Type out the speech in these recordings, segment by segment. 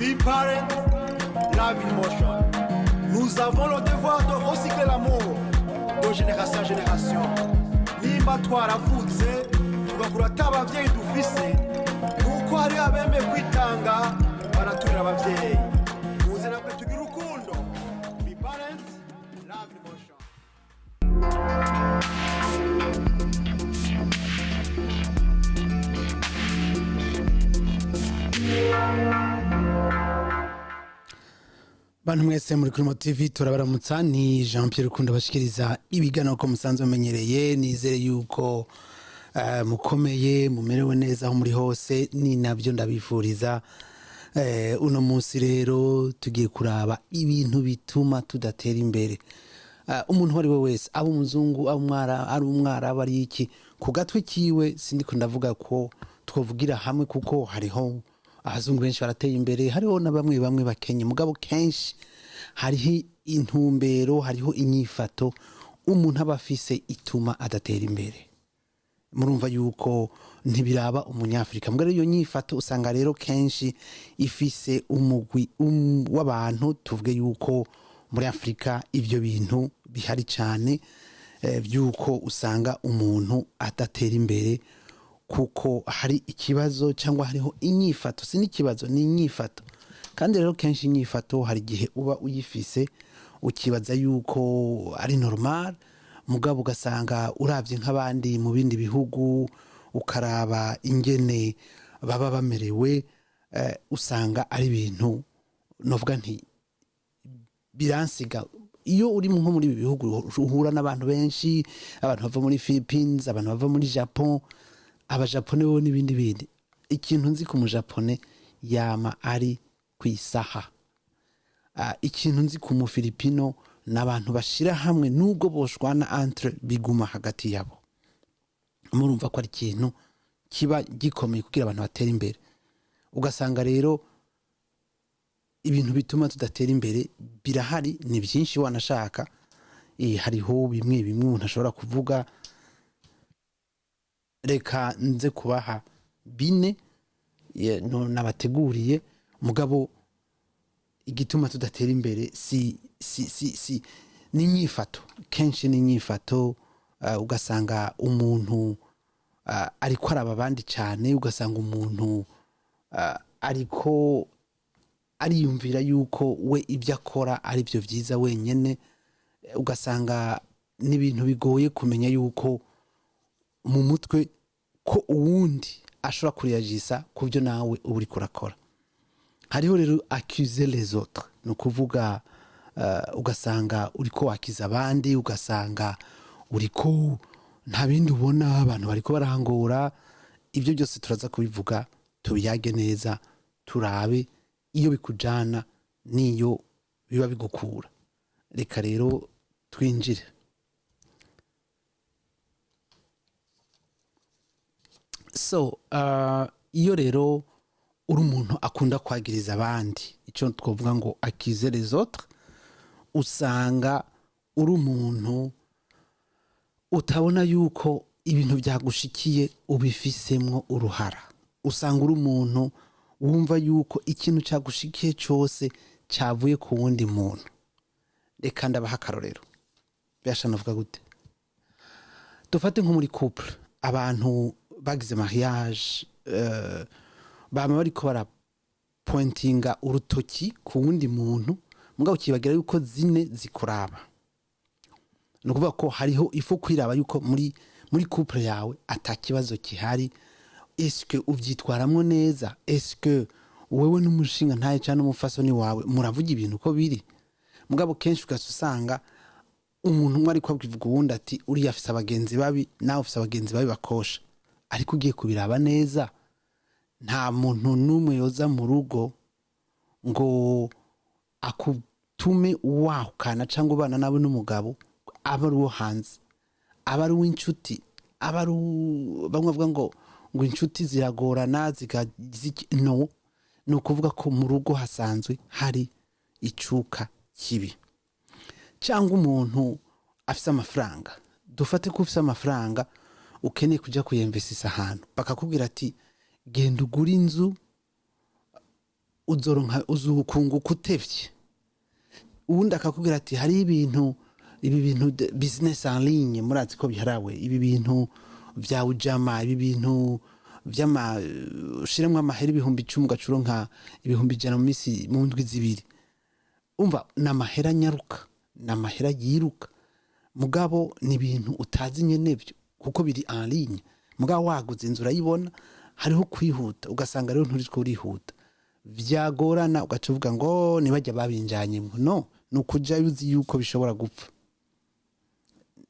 Be parent, love emotion. Nous avons le devoir de recycler l'amour de génération en génération. Nimba twaravutse tugakura atabavyeyi dufise nuko hari abemeye kwitanga baraturira abavyeyi. Muze nakwe tugira urukundo. Be parent, love emotion. Bantu mwese muri kuri TV turabaramutsa ni Jean Pierre Rukundo bashikiriza ibiganiro ko musanzwe menyereye nizere yuko mukomeye mumerewe neza aho muri hose ni nabyo ndabifuriza uno munsi rero tugiye kuraba ibintu bituma tudatera imbere umuntu wari we wese abo umuzungu ari umwara bari iki ku gatwe kiwe sindiko ndavuga ko twovugira hamwe kuko hariho abazungu benshi barateye imbere hariho na bamwe bakenye mugabo kenshi hariho intumbero hariho inyifato umuntu aba afise ituma adatera imbere murumva yuko ntibiraba umunyafrika mbwa iyo nyifato usanga rero kenshi ifise umugwi w'abantu tuvuge yuko muri Afrika ivyo bintu bihari cyane byuko usanga umuntu adatera imbere kuko hari ikibazo cyangwa hariho inyifato si n'ikibazo ni inyifato kandi rero kenshi inyifato hari gihe uba uyifise ukibaza yuko ari normal mugabo ugasanga uravye nk'abandi mu bindi bihugu ukaraba ingene baba bamerewe usanga ari ibintu novuga nti biransiga iyo uri nko muri ibi bihugu uhura n'abantu benshi abantu bava muri Philippines abantu bava muri Japan abajapone bo n'ibindi bindi ikintu nzi ku mujapone yama ari kwisaha ikintu nzi ku mu Filipino n'abantu bashira hamwe nubwo boshwana entre biguma hagati yabo murumva ko ari ikintu kiba gikomeye kugira abantu batera imbere ugasanga rero ibintu bituma tudatera imbere birahari ni byinshi wanashaka hariho bimwe umuntu ashobora kuvuga reka nze kubaha bine nabateguriye mugabo igituma tudatera imbere si n'inyifato kenshi n'inyifato ugasanga umuntu ariko araba abandi cyane ugasanga umuntu ariko ariyumvira yuko we ibyo akora ari byo byiza wenyene ugasanga n'ibintu bigoye kumenya yuko mu mutwe ko uwundi ashobora kuriyagisa ku byo nawe uri kurakora hariho rero accuser les autres no kuvuga ugasanga uriko wakiza abandi ugasanga uriko nta bindi ubona abantu bariko barahangura ibyo byose turaza kubivuga tubiyage neza turabe iyo bikujana niyo biba bigukura reka rero twinjire so iyo rero uri umuntu akunda kwagiriza abandi icyo twavuga ngo accuser les autres usanga uri umuntu utabona yuko ibintu byagushikiye ubifisemwo uruhara usanga uri umuntu wumva yuko ikintu cyagushikiye cyose cyavuye ku wundi muntu reka ndabaha akarorero byashana vuga gute dufate nko muri couple abantu bagize mariage bama bariko bara pointinga urutoki ku wundi muntu mugabo kibagira yuko zine zikuraba no kuvuga ko hariho ifu kwiraba yuko muri couple yawe atakibazo kihari est-ce uvyitwaramwo neza est-ce wewe n'umushinga ntaye cyane umufasoni wawe muravuga ibintu ko biri mugabo kenshi ugasanga umuntu umwe ariko abwivuga uwundi ati uri yafise abagenzi babi nawe ufise abagenzi babi bakosha ariko ugiye kubiraba neza nta muntu numwe yoza mu rugo ngo akutume wahukana cyangwa ubana nawe n'umugabo aba ari uwo hanze aba ari uw'inshuti aba ari bamwe bavuga ngo inshuti ziragorana no ni ukuvuga ko mu rugo hasanzwe hari icuka kibi cyangwa umuntu afise amafaranga dufate ko ufise amafaranga ukeneye kujya kuyemvesisa ahantu bakakubwira ati genda ugura inzu uzoronka uzukunguka utevye. Uwundi akakubwira ati hari ibi bintu business en ligne murazi ko biharawe, ibi bintu vya ujama, ibi bintu vyama ushiremwe amahera ibihumbi 10 ugacuronka ibihumbi 100 mu misi mu ndwi zibiri. Umva n'amahera nyaruka, n'amahera yiruka, mugabo ni ibintu utazi nyenevyo kuko biri en ligne. Mugabo waguze inzura yibona hariho kwihuta, ugasanga rero nturi kurihuta, vyagorana ugacuvuga ngo nibajya babinjanyemo. No, nukuja yuzi yuko bishobora gupfa.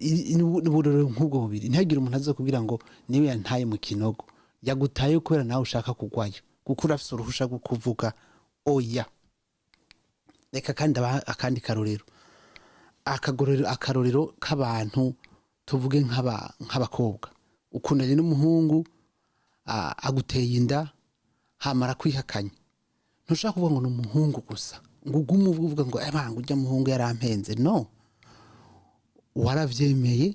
N'uburero nk'ubwo bubiri ntihagire umuntu azokubwira ngo niwe yantaye mu kinogo, yagutaye kubera nawe ushaka kugwayo kuko urafise uruhusha rwo kuvuga oya. Reka kandi akandi karorero, akarorero k'abantu tuvuge nk'abakobwa, ukundanye n'umuhungu aguteye inda hamara kwihakanya, ntushaka kuvuga ngo n'umuhungu gusa ngo ugume uvuga ngo abanga ujya muhungu yarampenze. No, waravyemeye,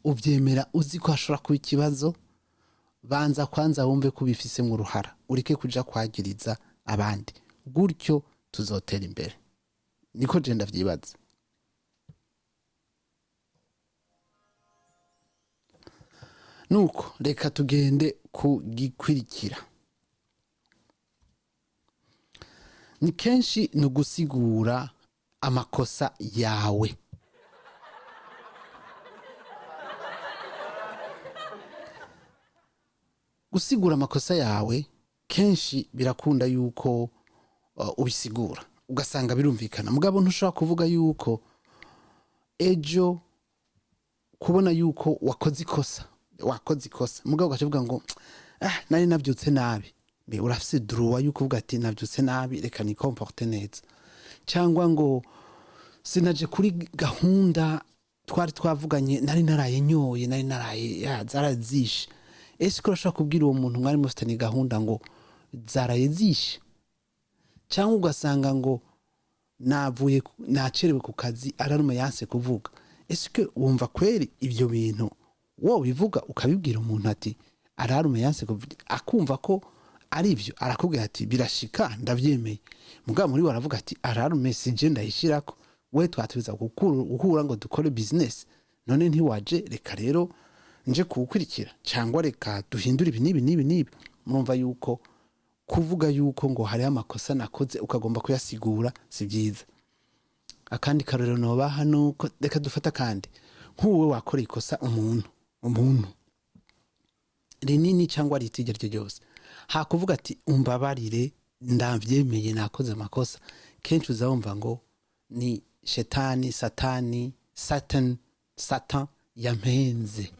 uvyemera uzi ko ashobora kuba ikibazo, banza kwanza wumve ko bifise mu ruhara, ureke kuja kwagiriza abandi, gutyo tuzotera imbere. Niko je ndavyibaza. Nuko reka tugende ku gikwirikira. Ni kenshi no gusigura amakosa yawe. Gusigura amakosa yawe kenshi birakunda yuko ubisigura ugasanga birumvikana, mugabo ntushobora kuvuga yuko ejo kubona yuko wakoze ikosa mugabo ugacuvuga ngo nari navyutse nabi. Mbe urafise droit yuko uvuga ati navyutse nabi, reka ni comporte neza. Cyangwa ngo sinaje kuri gahunda twari twavuganye, nari naraye nyoye, nari naraye zarazishe. Ese ko urashaka kubwira uwo muntu mwari mufitanye gahunda ngo zaraye zishe? Cyangwa ugasanga ngo nacerewe ku kazi ararume yanse kuvuga. Ese ko wumva kweri ibyo bintu wowe bivuga ukabibwira umuntu ati ararume yanse kuvuga, akumva ko ari byo, arakubwira ati birashika ndavyemeye, mugabo muri waravuga ati ararume sije ndayishirako, we twatubiza gukura ngo dukore business, none ntiwaje, reka rero nje kuwukurikira, cyangwa reka duhindura ibi nibi. Murumva yuko kuvuga yuko ngo hari amakosa nakoze ukagomba kuyasigura si byiza. Akandi karorero noba hano, reka dufata kandi nk'uwe wakora ikosa umuntu rinini cyangwa ritije ryo ryose, hakuvuga ati umbabarire ndavyemeye nakoze amakosa, kenshi uzabumva ngo ni shetani, satan yampenze.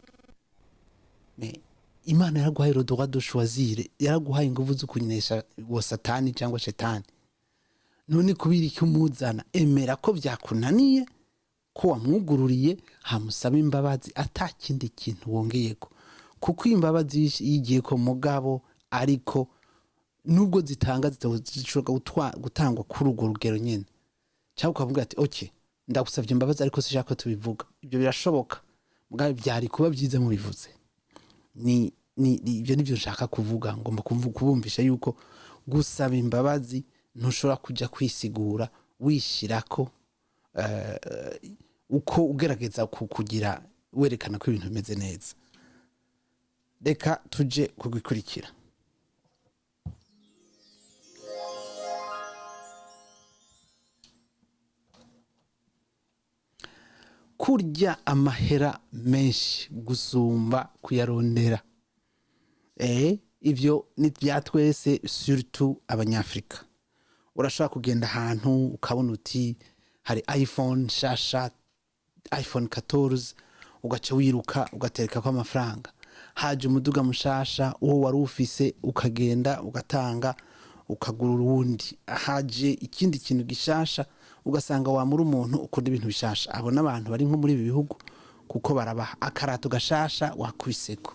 Imana yaraguhaye le droit de choisir, yaraguhaye inguvu zo kunyinesha wo satani cyangwa shetani. None kubira iki umuzana, emera ko vyakunaniye, ko wamwugururiye, hamusaba imbabazi atakindi kintu wongeyeko, kuko imbabazi yigiye ko mugabo, ariko nubwo zitanga zishobora gutangwa kuri urwo rugero nyene. Cyangwa ukavuga ati okay ndagusavye imbabazi ariko sishaka ko tubivuga. Ibyo birashoboka, mugabo byari kuba byiza mu bivuze. Ni ibyo nivyo nshaka kuvuga, ngomba kubumvisha yuko gusaba imbabazi ntushobora kuja kwisigura wishirako uko ugerageza kugira werekana ko ibintu bimeze neza. Reka tuje kugikurikira. Kurya amahera menshi gusumba kuyarondera. Ivyo ni byatwese, surtout abanyafrika. Urashaka kugenda ahantu ukabona uti hari iPhone shasha, iPhone 14, ugaca wiruka ugatereka kwa amafaranga. Haje umuduga mushasha uwo wari ufise ukagenda ugatanga ukagura urundi. Haje ikindi kintu gishasha ugasanga wamura umuntu ukunda ibintu bishasha. Abona abantu bari nko muri ibi bihugu kuko barabaha akarato gashasha wakwiseko.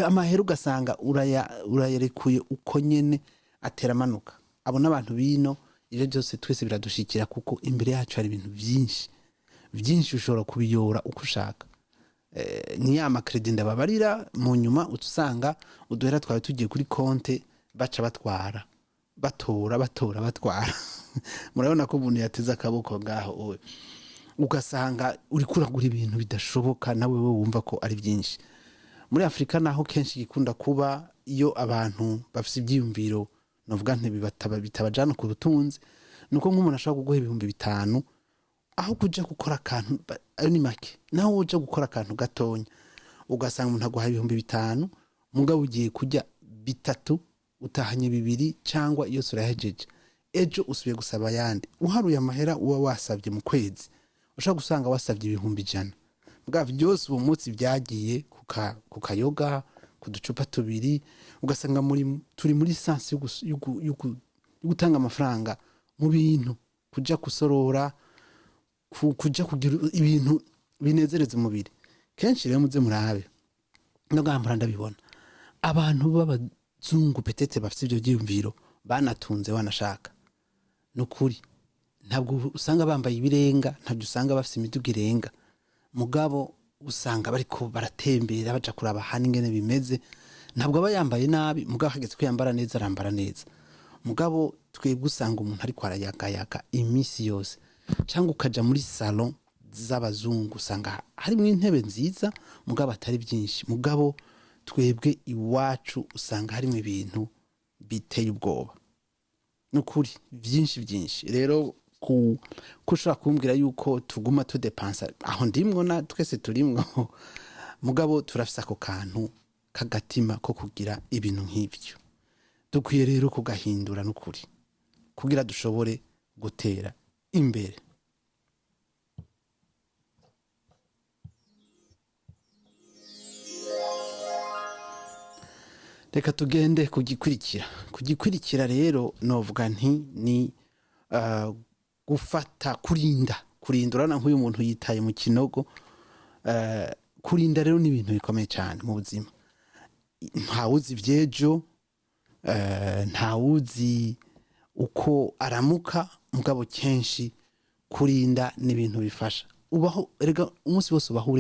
Amahera ugasanga urayarekuye uko nyene atera manuka. Abona abantu bino ivyo byose twese biradushikira kuko imbere yacu hari ibintu byinshi ushobora kubiyora uko ushaka. Ni ya makredi ndababarira mu nyuma utusanga uduhera twawe tugiye kuri konte baca batwara batwara murabona ko umuntu yateze akaboko ngaho ugasanga uri kuragura ibintu bidashoboka nawe we wumva ko ari byinshi. Muri Afrika naho kenshi gikunda kuba iyo abantu bafite ibyiyumviro novuga bitabajana ku butunzi, nuko nk'umuntu ashaka kuguha 5,000 aho kuja gukora akantu ayo ni make, naho uja gukora akantu gatonya ugasanga umuntu aguha 5,000 mugabo ugiye kujya 3 utahanye 2 cyangwa iyo surahejeje ejo usubiye gusaba yandi uharuye amahera uwa wasabye mu kwezi ushaka gusanga wasabye 100,000 bwavyo byose uwo munsi byagiye kukayoga kuducupa 2 ugasanga turi muri sense yo gutanga amafaranga mu bintu kuja kusorora kuja kugira ibintu binezereza umubiri. Kenshi rero muze murabe no gambara ndabibona abantu b'abazungu petete bafite ibyo byiyumviro banatunze wanashaka nukuri ntabwo usanga bambaye ibirenga, ntabwo usanga bafite imiduga irenga, mugabo usanga bariko baratembera baja kuraba hani ngene bimeze, ntabwo aba yambaye nabi mugabo hageze ko yambara neza arambara neza. Mugabo twebwe usanga umuntu ari kwarayagayaga imisi yose, cyangwa ukaja muri salon z'abazungu usanga harimo intebe nziza mugabo atari byinshi, mugabo twebwe iwacu usanga harimo ibintu biteye ubwoba nukuri byinshi. Rero kushaka kumbwira yuko tuguma tudepansa aho ndimwo na twese turimwo mugabo turafise ako kantu kagatima ko kugira ibintu nk'ivyo. Dukwiye rero kugahindura nukuri kugira dushobore gutera imbere. Reka tugende kugikurikira rero novuga nti ni gufata kurindurana nk'uyu muntu yitaye mu kinogo. Kurinda rero ni ibintu bikomeye cyane mu buzima. Ntawuzi vyejo, ntawuzi uko aramuka, mugabo kenshi kurinda ni ibintu bifasha. Ubaho erega umunsi wose ubaho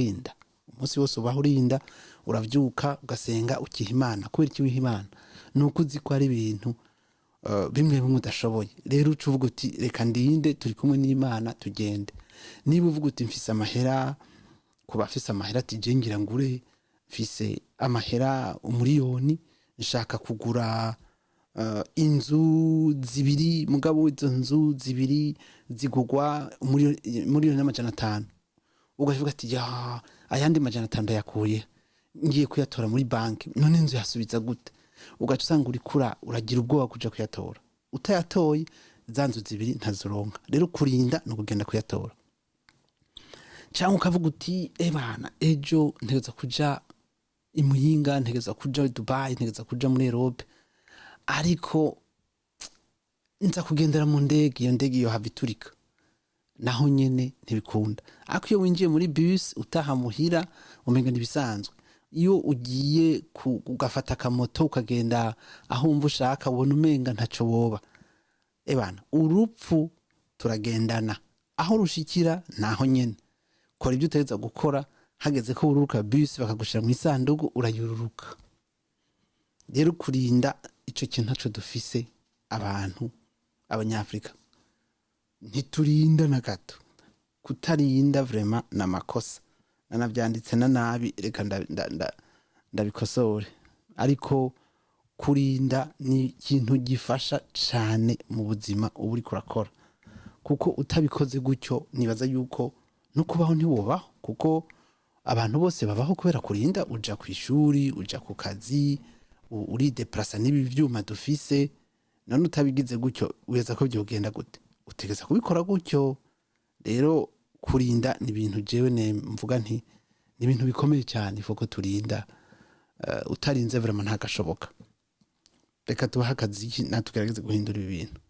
urinda, uravyuka ugasenga ukiha Imana. Kubera iki wiha Imana? Nuko uzi ko ari ibintu bimwe udashoboye. Rero ucuvuga uti reka ndinde turi kumwe n'Imana tugende. Niba uvuga uti mfise amahera, kuba afise amahera ati jengira ngure mfise amahera 1,000,000 nshaka kugura inzu 2, mugabo izo nzu 2 zigugwa 1,500,000. Ugavuga ati ya ayandi 500,000 yakuye ngiye kuyatora muri banki, none inzu yasubiza gute? Ugaca usanga uragira ubwoba kuja kuyatora, utayatoye zanzu 2 ntazuronka. Rero kurinda no kugenda kuyatora. Cyangwa ukavuga uti bana ejo ntegeza kuja imuyinga, ntegeza kuja Dubai, ntegeza kuja muri Europe, ariko nza kugendera mu ndege, iyo ndege yo haviturika naho nyene ntibikunda. Ariko iyo winjiye muri bus utaha muhira umenga nibisanzwe. Iyo ugiye ugafata akamoto ukagenda aho umva ushaka ubona umenga ntaco boba. Bana urupfu turagendana, aho rushikira naho nyene. Kora ibyo uteza gukora, hageze ko ururuka bus bakagushira mu isandugu urayururuka. Rero kurinda ico kintu ntaco dufise abantu abanyafrika. Ntiturinda na gato. Kutarinda vraiment na makosa. Nanavyanditse na nabi, reka ndabikosore. Ariko kurinda ni ikintu gifasha cyane mu buzima uba uri kurakora, kuko utabikoze gutyo nibaza yuko no kubaho ntiwobaho, kuko abantu bose babaho kubera kurinda. Uja ku ishuri, uja ku kazi, uri deplasa n'ibi byuma dufise, none utabigize gutyo weza ko byogenda gute? Utegeza kubikora gutyo. Rero kurinda ni ibintu jewe mvuga nti ni ibintu bikomeye cyane ifuko turinda. Utarinze vraiment ntagashoboka. Reka tubaha akazi natugerageze guhindura ibi bintu.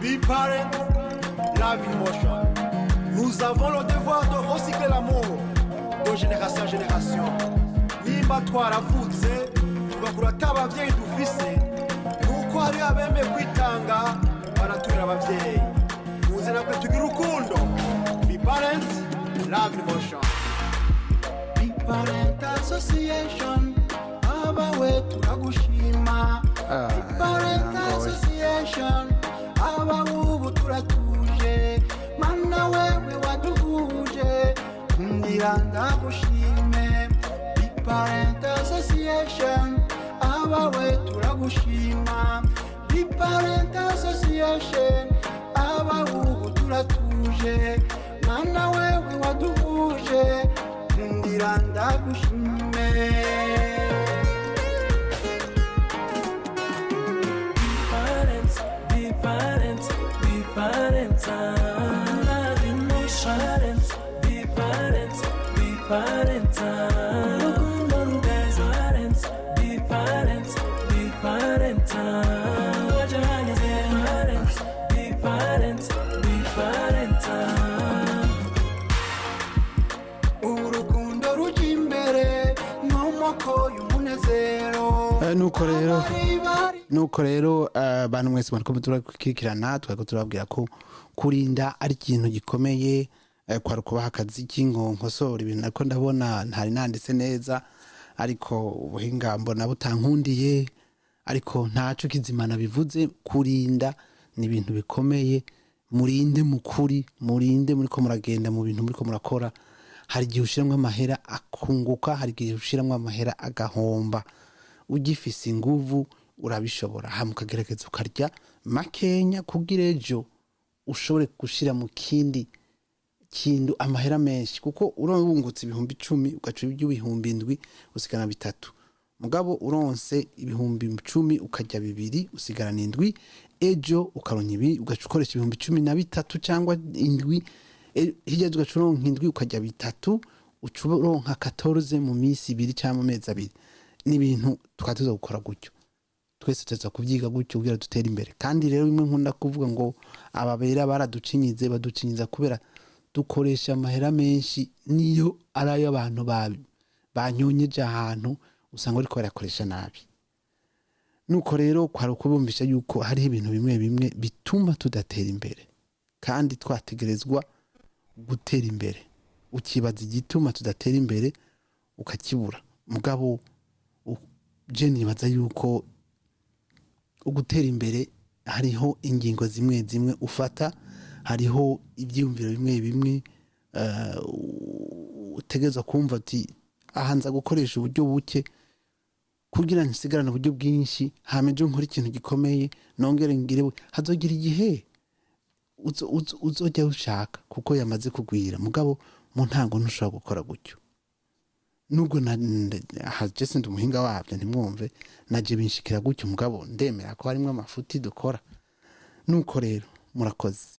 Be parent, love emotion. Nous avons le devoir de recycler l'amour de génération en génération. Nimba twaravutse tugakura atabavyeyi dufise, nuko hari abemeye kwitanga baraturira abavyeyi. love in motion. Different association, abawe turagushima. Different association, abawu turatuje. Mana wewe waduhuje, ndira ndagushime. Different association, abawe turagushima. Different association, abawu turatuje. Mana wewe waduhuje, ndira ndagushime. Different, love emotion. Different, urukundo rudasarent. Different, wajahanye different. Urukundo ruja imbere n'umoko y'umunezero. nuko rero abantu mwese mwariko turakurikirana twako turababwira ko kurinda ari ikintu gikomeye, kwari kubaha akazi k'inkonkosora ibintu ariko ndabona ntari nanditse neza, ariko ubuhinga mbona butankundiye, ariko ntaco kizimana bivuze. Kurinda ni ibintu bikomeye. Murinde mukuri, murinde muriko muragenda mu bintu muriko murakora. Hari igihe ushiramwo amahera akunguka, hari igihe ushiramwo amahera agahomba. Ugifise inguvu urabishobora, hama ukagerageza ukarya makenya kugira ejo ushobore gushira mu kindi kintu amahera menshi, kuko urungutse 10,000 ugaca ibihumbi 7 usigana 3. Mugabo uronse ibihumbi 10 ukarya 2 usigarana 7, ejo ukaronka ibi ugaca ukoresha ibihumbi 13 cyangwa 7, hirya ugaca uronka 7 ukarya 3, ucuronka 14 mu minsi 2 cyangwa mu mezi 2. Ni ibintu twatuza gukora gutyo, twese tuza kuvyiga gutyo kugira dutere imbere. Kandi rero bimwe nkunda kuvuga ngo ababera baraducinyize, baducinyiza kubera dukoresha amahera menshi, niyo arayo abantu banyonyeje ahantu usanga ariko barakoresha nabi. Nuko rero kwari ukubumvisha yuko hari ibintu bimwe bimwe bituma tudatera imbere, kandi twategerezwa gutera imbere. Ukibaza igituma tudatera imbere ukakibura, mugabo Jenny baza yuko ugutera imbere hariho ingingo zimwe ufata, hariho ibyiyumviro bimwe utegeza kumva ati ahanza gukoresha uburyo buke kugira nsigarane uburyo bwinshi, hameje nkora ikintu gikomeye nongere ngire hazogira igihe uzojya ushaka, kuko yamaze kugwira. Mugabo mu ntango ntushobora gukora gutyo. Nubwo Jesse ndi umuhinga wabyo ntimwumve, naje binshikira gutyo, mugabo ndemera ko harimo amafuti dukora. Nuko rero murakoze.